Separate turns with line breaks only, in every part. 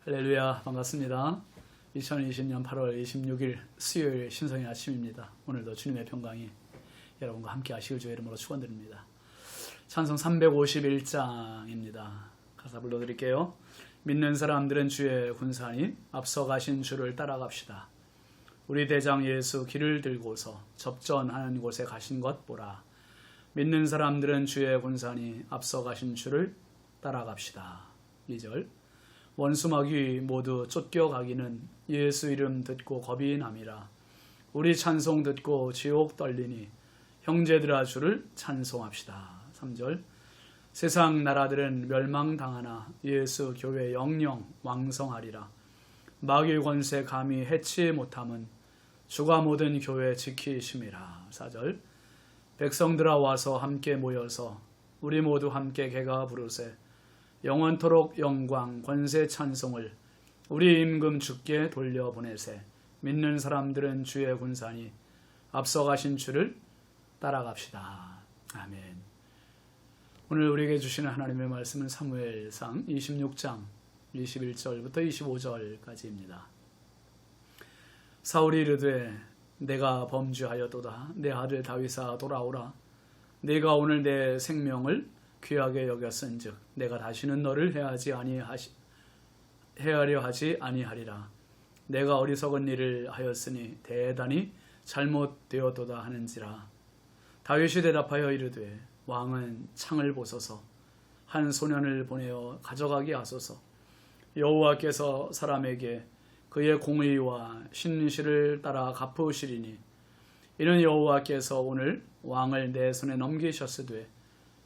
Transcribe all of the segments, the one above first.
할렐루야, 반갑습니다. 2020년 8월 26일 수요일 신성의 아침입니다. 오늘도 주님의 평강이 여러분과 함께 하시길 주의 이름으로 축원드립니다. 찬송 351장입니다. 가사 불러드릴게요. 믿는 사람들은 주의 군사니 앞서가신 주를 따라갑시다. 우리 대장 예수 길을 들고서 접전하는 곳에 가신 것 보라. 믿는 사람들은 주의 군사니 앞서가신 주를 따라갑시다. 2절 원수마귀 모두 쫓겨가기는 예수 이름 듣고 겁이 남이라. 우리 찬송 듣고 지옥 떨리니 형제들아 주를 찬송합시다. 3절 세상 나라들은 멸망당하나 예수 교회 영영 왕성하리라. 마귀 권세 감히 해치 못함은 주가 모든 교회 지키심이라. 4절 백성들아 와서 함께 모여서 우리 모두 함께 개가 부르세. 영원토록 영광 권세 찬송을 우리 임금 주께 돌려보내세. 믿는 사람들은 주의 군사니 앞서가신 주를 따라갑시다. 아멘. 오늘 우리에게 주시는 하나님의 말씀은 사무엘상 26장 21절부터 25절까지입니다. 사울이 이르되 내가 범죄하였도다. 내 아들 다윗아 돌아오라. 내가 오늘 내 생명을 귀하게 여겼은즉 내가 다시는 너를 해하려 하지 아니하리라. 내가 어리석은 일을 하였으니 대단히 잘못되었도다 하는지라. 다윗이 대답하여 이르되 왕은 창을 보소서. 한 소년을 보내어 가져가게 하소서. 여호와께서 사람에게 그의 공의와 신실을 따라 갚으시리니 이는 여호와께서 오늘 왕을 내 손에 넘기셨으되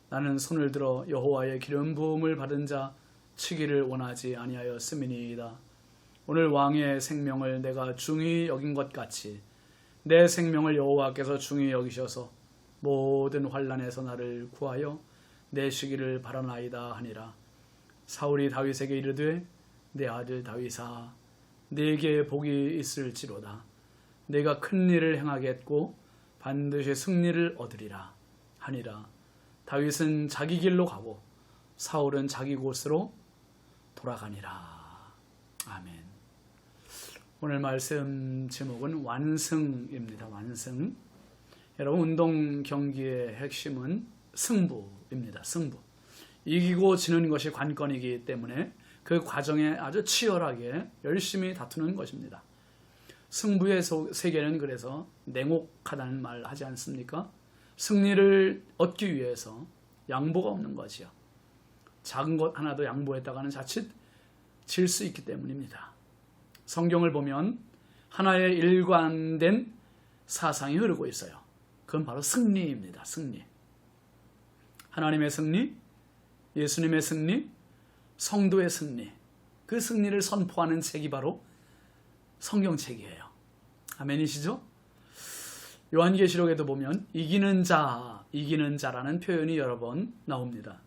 나는 손을 들어 여호와의 기름 부음을 받은 자 치기를 원하지 아니하였음이니이다. 오늘 왕의 생명을 내가 중히 여긴 것 같이 내 생명을 여호와께서 중히 여기셔서 모든 환난에서 나를 구하여 내시기를 바라나이다 하니라. 사울이 다윗에게 이르되 내 아들 다윗아 네게 복이 있을지로다. 내가 큰 일을 행하겠고 반드시 승리를 얻으리라 하니라. 다윗은 자기 길로 가고 사울은 자기 곳으로 돌아가니라. 아멘. 오늘 말씀 제목은 완승입니다. 완승. 여러분 운동 경기의 핵심은 승부입니다. 승부. 이기고 지는 것이 관건이기 때문에 그 과정에 아주 치열하게 열심히 다투는 것입니다. 승부의 세계는 그래서 냉혹하다는 말 하지 않습니까? 승리를 얻기 위해서 양보가 없는 것이요. 작은 것 하나도 양보했다가는 자칫 질 수 있기 때문입니다. 성경을 보면 하나의 일관된 사상이 흐르고 있어요. 그건 바로 승리입니다. 승리. 하나님의 승리, 예수님의 승리, 성도의 승리. 그 승리를 선포하는 책이 바로 성경책이에요. 아멘이시죠? 요한계시록에도 보면 이기는 자라는 표현이 여러 번 나옵니다.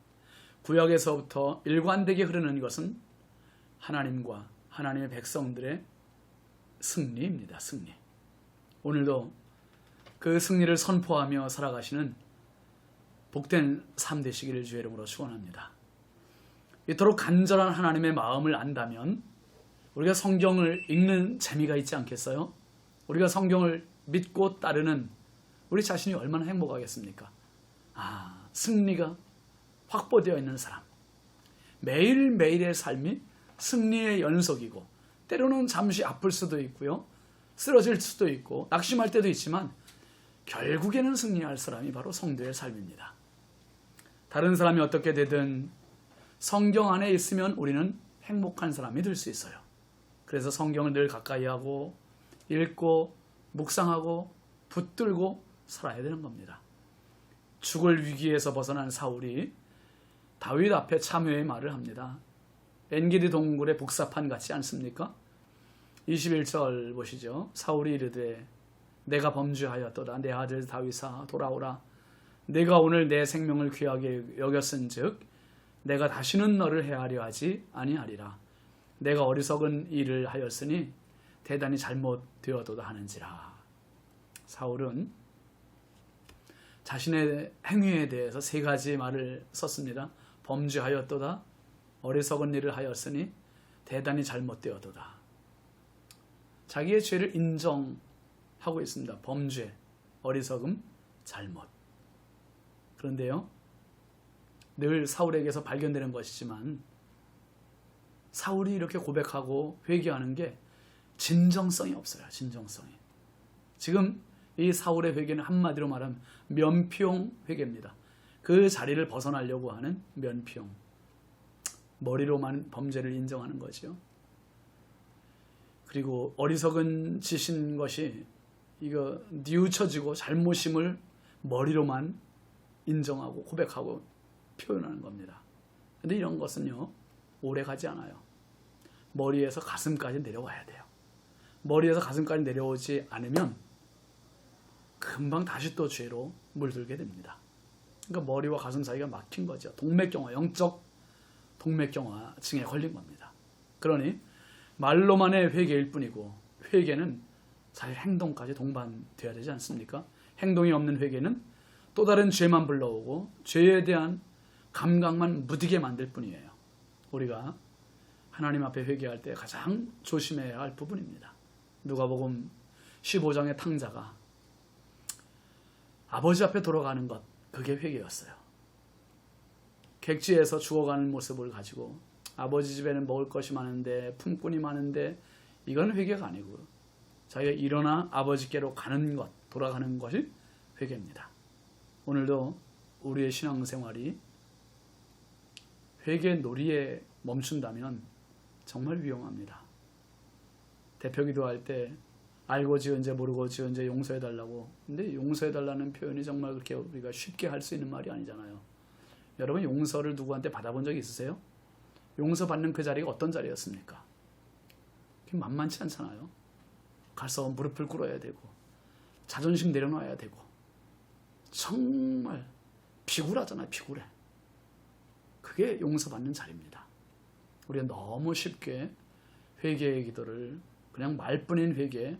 구약에서부터 일관되게 흐르는 것은 하나님과 하나님의 백성들의 승리입니다. 승리. 오늘도 그 승리를 선포하며 살아가시는 복된 삶 되시기를 주의 이름으로 축원합니다. 이토록 간절한 하나님의 마음을 안다면 우리가 성경을 읽는 재미가 있지 않겠어요? 우리가 성경을 믿고 따르는 우리 자신이 얼마나 행복하겠습니까? 승리가 확보되어 있는 사람. 매일매일의 삶이 승리의 연속이고 때로는 잠시 아플 수도 있고요. 쓰러질 수도 있고 낙심할 때도 있지만 결국에는 승리할 사람이 바로 성도의 삶입니다. 다른 사람이 어떻게 되든 성경 안에 있으면 우리는 행복한 사람이 될 수 있어요. 그래서 성경을 늘 가까이 하고 읽고 묵상하고 붙들고 살아야 되는 겁니다. 죽을 위기에서 벗어난 사울이 다윗 앞에 참회의 말을 합니다. 엔게디 동굴의 복사판 같지 않습니까? 21절 보시죠. 사울이 이르되 내가 범죄하였도다. 내 아들 다윗아 돌아오라. 내가 오늘 내 생명을 귀하게 여겼은즉 내가 다시는 너를 해하려 하지 아니하리라. 내가 어리석은 일을 하였으니 대단히 잘못되어도다 하는지라. 사울은 자신의 행위에 대해서 세 가지 말을 썼습니다. 범죄하였도다. 어리석은 일을 하였으니 대단히 잘못되었도다. 자기의 죄를 인정하고 있습니다. 범죄, 어리석음, 잘못. 그런데요, 늘 사울에게서 발견되는 것이지만 사울이 이렇게 고백하고 회개하는 게 진정성이 없어요. 진정성이. 지금 이 사울의 회개는 한마디로 말하면 면피용 회개입니다. 그 자리를 벗어나려고 하는 면피용. 머리로만 범죄를 인정하는 거죠. 그리고 어리석은 짓인 것이 이거 뉘우쳐지고 잘못임을 머리로만 인정하고 고백하고 표현하는 겁니다. 근데 이런 것은요, 오래 가지 않아요. 머리에서 가슴까지 내려와야 돼요. 머리에서 가슴까지 내려오지 않으면 금방 다시 또 죄로 물들게 됩니다. 그러니까 머리와 가슴 사이가 막힌 거죠. 동맥경화, 영적 동맥경화증에 걸린 겁니다. 그러니 말로만의 회개일 뿐이고 회개는 사실 행동까지 동반돼야 되지 않습니까? 행동이 없는 회개는 또 다른 죄만 불러오고 죄에 대한 감각만 무디게 만들 뿐이에요. 우리가 하나님 앞에 회개할 때 가장 조심해야 할 부분입니다. 누가복음 15장의 탕자가 아버지 앞에 돌아가는 것, 그게 회개였어요. 객지에서 죽어가는 모습을 가지고 아버지 집에는 먹을 것이 많은데 품꾼이 많은데 이건 회개가 아니고 자기가 일어나 아버지께로 가는 것, 돌아가는 것이 회개입니다. 오늘도 우리의 신앙생활이 회개 놀이에 멈춘다면 정말 위험합니다. 대표 기도할 때 알고 지은 죄 모르고 지은 죄 용서해달라고. 근데 용서해달라는 표현이 정말 그렇게 우리가 쉽게 할 수 있는 말이 아니잖아요. 여러분 용서를 누구한테 받아본 적이 있으세요? 용서받는 그 자리가 어떤 자리였습니까? 만만치 않잖아요. 가서 무릎을 꿇어야 되고 자존심 내려놔야 되고 정말 비굴하잖아요. 비굴해. 그게 용서받는 자리입니다. 우리가 너무 쉽게 회개의 기도를 그냥 말뿐인 회개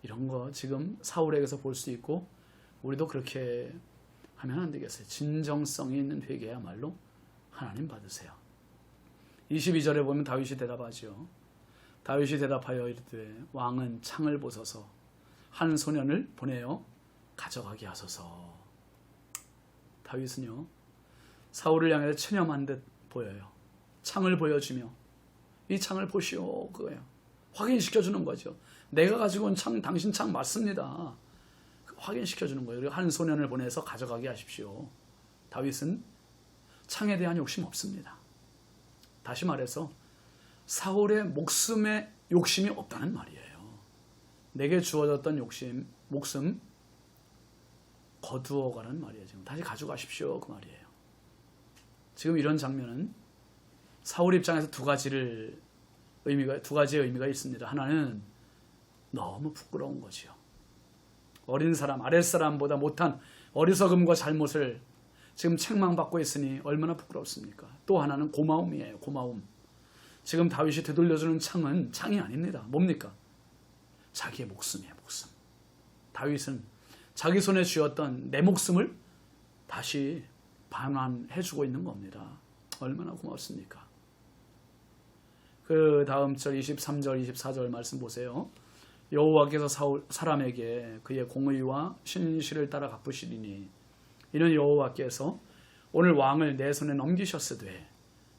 이런 거 지금 사울에게서 볼 수 있고 우리도 그렇게 하면 안 되겠어요. 진정성이 있는 회개야말로 하나님 받으세요. 22절에 보면 다윗이 대답하죠. 다윗이 대답하여 이르되 왕은 창을 보소서 한 소년을 보내어 가져가게 하소서. 다윗은요 사울을 향해서 체념한 듯 보여요. 창을 보여주며 이 창을 보시오 그거예요. 확인시켜주는 거죠. 내가 가지고 온 창 당신 창 맞습니다. 확인시켜주는 거예요. 그리고 한 소년을 보내서 가져가게 하십시오. 다윗은 창에 대한 욕심 없습니다. 다시 말해서 사울의 목숨에 욕심이 없다는 말이에요. 내게 주어졌던 목숨 거두어가는 말이에요. 지금 다시 가져가십시오 그 말이에요. 지금 이런 장면은 사울 입장에서 두 가지의 의미가 있습니다. 하나는 너무 부끄러운 거지요. 어린 사람, 아랫사람보다 못한 어리석음과 잘못을 지금 책망받고 있으니 얼마나 부끄럽습니까? 또 하나는 고마움이에요. 고마움. 지금 다윗이 되돌려주는 창은 창이 아닙니다. 뭡니까? 자기의 목숨이에요. 목숨. 다윗은 자기 손에 쥐었던 내 목숨을 다시 반환해주고 있는 겁니다. 얼마나 고맙습니까? 그 다음 절 23절 24절 말씀 보세요. 여호와께서 사람에게 그의 공의와 신실을 따라 갚으시리니 이는 여호와께서 오늘 왕을 내 손에 넘기셨으되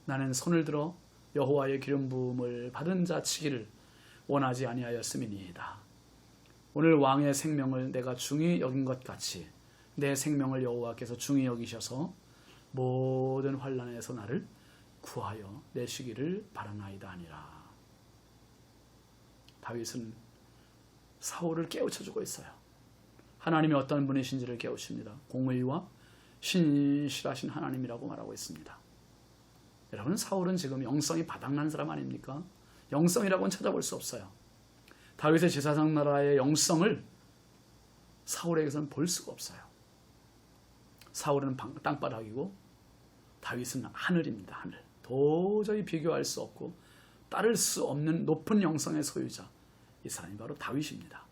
나는 손을 들어 여호와의 기름 부음을 받은 자 치기를 원하지 아니하였음이니이다. 오늘 왕의 생명을 내가 중히 여긴 것 같이 내 생명을 여호와께서 중히 여기셔서 모든 환난에서 나를 구하여 내시기를 바라나이다 아니라. 다윗은 사울을 깨우쳐주고 있어요. 하나님이 어떤 분이신지를 깨우칩니다. 공의와 신실하신 하나님이라고 말하고 있습니다. 여러분 사울은 지금 영성이 바닥난 사람 아닙니까? 영성이라고는 찾아볼 수 없어요. 다윗의 제사장 나라의 영성을 사울에게서는 볼 수가 없어요. 사울은 땅바닥이고 다윗은 하늘입니다. 하늘. 도저히 비교할 수 없고 따를 수 없는 높은 영성의 소유자. 이 사람이 바로 다윗입니다.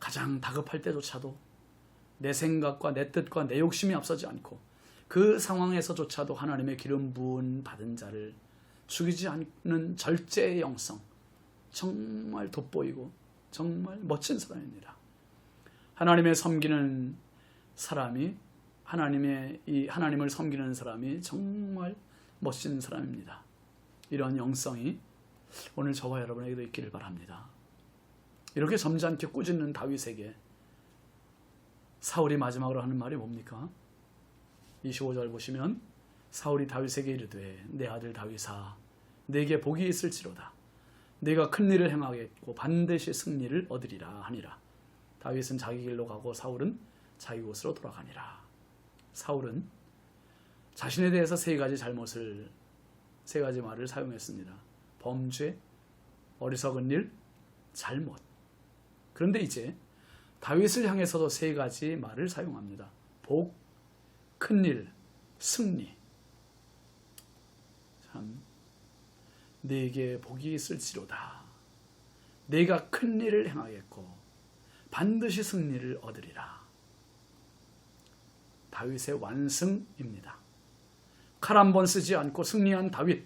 가장 다급할 때조차도 내 생각과 내 뜻과 내 욕심이 앞서지 않고 그 상황에서조차도 하나님의 기름 부은 받은 자를 죽이지 않는 절제의 영성, 정말 돋보이고 정말 멋진 사람입니다. 하나님을 섬기는 사람이 하나님을 섬기는 사람이 정말 멋진 사람입니다. 이런 영성이 오늘 저와 여러분에게도 있기를 바랍니다. 이렇게 점잖게 꾸짖는 다윗에게 사울이 마지막으로 하는 말이 뭡니까? 25절 보시면 사울이 다윗에게 이르되 내 아들 다윗아 내게 복이 있을지로다. 내가 큰 일을 행하겠고 반드시 승리를 얻으리라 하니라. 다윗은 자기 길로 가고 사울은 자기 곳으로 돌아가니라. 사울은 자신에 대해서 세 가지 말을 사용했습니다. 범죄, 어리석은 일, 잘못. 그런데 이제 다윗을 향해서도 세 가지 말을 사용합니다. 복, 큰일, 승리. 참, 내게 복이 있을지로다. 내가 큰 일을 행하겠고 반드시 승리를 얻으리라. 다윗의 완승입니다. 칼 한 번 쓰지 않고 승리한 다윗.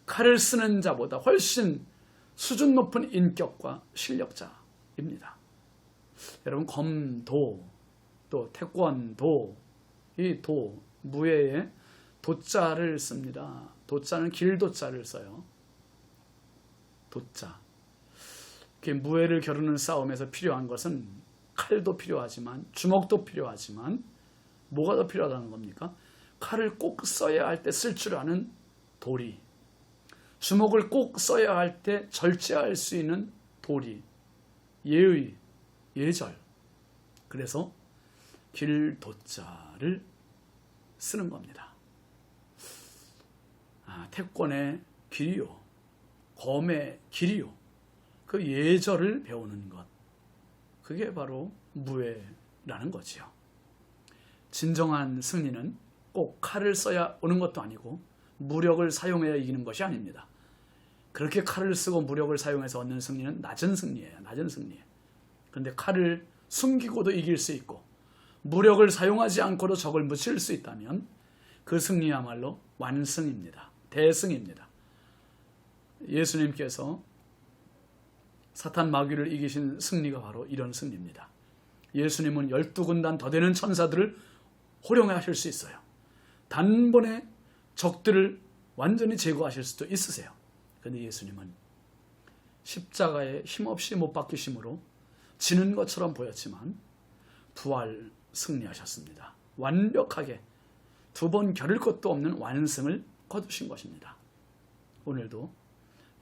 칼을 쓰는 자보다 훨씬 수준 높은 인격과 실력자입니다. 여러분, 검도, 또 태권도, 이 도, 무예에 도자를 씁니다. 도자는 길도자를 써요. 도자. 무예를 겨루는 싸움에서 필요한 것은 칼도 필요하지만 주먹도 필요하지만 뭐가 더 필요하다는 겁니까? 칼을 꼭 써야 할 때 쓸 줄 아는 도리, 주먹을 꼭 써야 할 때 절제할 수 있는 도리, 예의, 예절. 그래서 길도자를 쓰는 겁니다. 태권의 길이요, 검의 길이요, 그 예절을 배우는 것, 그게 바로 무예라는 거지요. 진정한 승리는 꼭 칼을 써야 오는 것도 아니고 무력을 사용해야 이기는 것이 아닙니다. 그렇게 칼을 쓰고 무력을 사용해서 얻는 승리는 낮은 승리예요. 낮은 승리예요. 그런데 칼을 숨기고도 이길 수 있고 무력을 사용하지 않고도 적을 무칠 수 있다면 그 승리야말로 완승입니다. 대승입니다. 예수님께서 사탄 마귀를 이기신 승리가 바로 이런 승리입니다. 예수님은 12군단 더 되는 천사들을 호령해 하실 수 있어요. 단번에 적들을 완전히 제거하실 수도 있으세요. 그런데 예수님은 십자가에 힘없이 못 박히심으로 지는 것처럼 보였지만 부활 승리하셨습니다. 완벽하게 두 번 겨룰 것도 없는 완승을 거두신 것입니다. 오늘도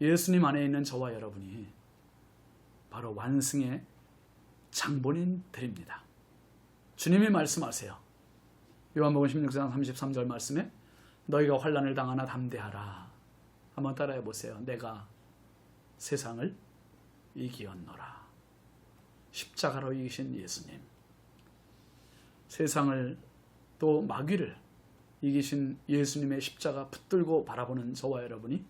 예수님 안에 있는 저와 여러분이 바로 완승의 장본인들입니다. 주님이 말씀하세요. 요한복음 16장 33절 말씀에 너희가 환난을 당하나 담대하라. 한번 따라해 보세요. 내가 세상을 이기었노라. 십자가로 이기신 예수님, 세상을 또 마귀를 이기신 예수님의 십자가 붙들고 바라보는 저와 여러분이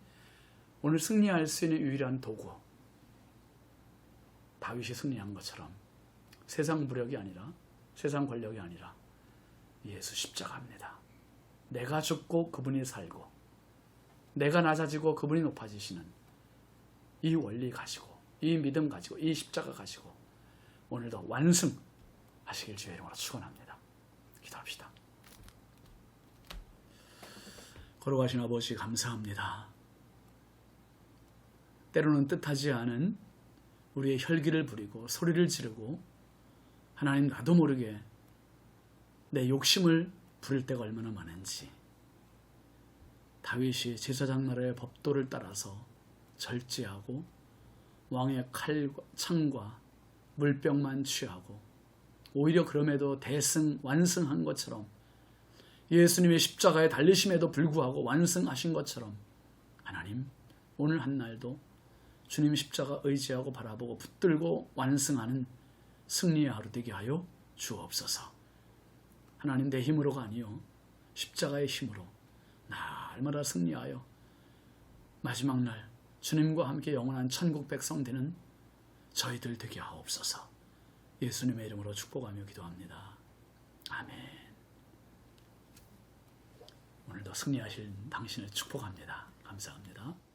오늘 승리할 수 있는 유일한 도구, 다윗이 승리한 것처럼 세상 무력이 아니라 세상 권력이 아니라 예수 십자가입니다. 내가 죽고 그분이 살고 내가 낮아지고 그분이 높아지시는 이 원리 가지고 이 믿음 가지고 이 십자가 가지고 오늘도 완승하시길 주의 이름으로 축원합니다. 기도합시다. 걸어가신 아버지 감사합니다. 때로는 뜻하지 않은 우리의 혈기를 부리고 소리를 지르고 하나님 나도 모르게 내 욕심을 부릴 때가 얼마나 많은지, 다윗이 제사장 나라의 법도를 따라서 절제하고 왕의 칼과 창과 물병만 취하고 오히려 그럼에도 대승 완승한 것처럼 예수님의 십자가에 달리심에도 불구하고 완승하신 것처럼 하나님 오늘 한날도 주님 십자가 의지하고 바라보고 붙들고 완승하는 승리의 하루 되게 하여 주옵소서. 하나님 내 힘으로가 아니요 십자가의 힘으로 날마다 승리하여 마지막 날 주님과 함께 영원한 천국 백성 되는 저희들 되게 하옵소서. 예수님의 이름으로 축복하며 기도합니다. 아멘. 오늘도 승리하실 당신을 축복합니다. 감사합니다.